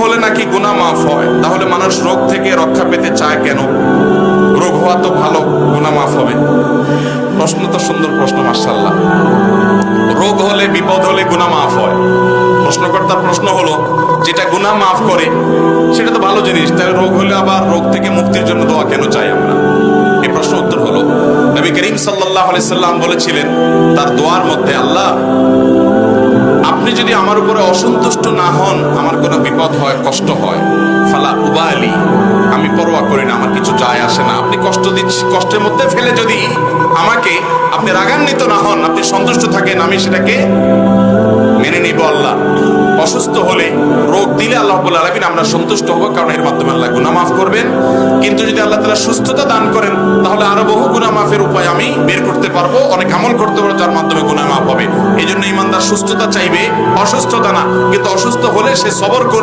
হলে নাকি গুনাহ মাফ হয়, তাহলে মানুষ রোগ থেকে রক্ষা পেতে চায় কেন? রোগ হওয়া তো ভালো, গুনাহ মাফ হবে। প্রশ্ন তো সুন্দর প্রশ্ন, মাশাআল্লাহ। রোগ হলে, বিপদ হলে গুনাহ মাফ হয়। প্রশ্নকর্তার প্রশ্ন হলো, যেটা গুনাহ মাফ করে সেটা তো ভালো জিনিস, তাহলে রোগ হলে আবার রোগ থেকে মুক্তির জন্য দোয়া কেন চাই আমরা? এই প্রশ্ন উত্তর হলো, নবী করিম সাল্লাল্লাহু আলাইহি সাল্লাম বলেছিলেন তার দোয়ার মধ্যে, আল্লাহ আপনি যদি আমার উপরে অসন্তুষ্ট না হন, আমার কোনো বিপদ হয়, কষ্ট হয়, ফালা উবালি, আমি পরোয়া করি না, আমার কিছু যায় আসে না। আপনি কষ্ট দিচ্ছেন, কষ্টের মধ্যে ফেলে যদি আমাকে আপনি রাগান্বিত না হন, আপনি সন্তুষ্ট থাকেন, আমি সেটাকে মেনে নিব। আল্লাহ অসুস্থ হলে, রোগ দিলে আল্লাহ রাব্বুল আলামিন আমরা সন্তুষ্ট হব, কারণ এর মাধ্যমে আল্লাহ গুনাহ মাফ করবেন। কিন্তু যদি আল্লাহ তাআলা সুস্থতা দান করেন, তাহলে আরো বহু গুনাহ মাফের উপায় আমি বের করতে পারবো, অনেক আমল করতে পারবো যার মাধ্যমে গুনাহ মাফ হবে। এই জন্য ইমানদার সুস্থতা চাইবে, অসুস্থতা না। কিন্তু অসুস্থ হলে সে সবর করবে।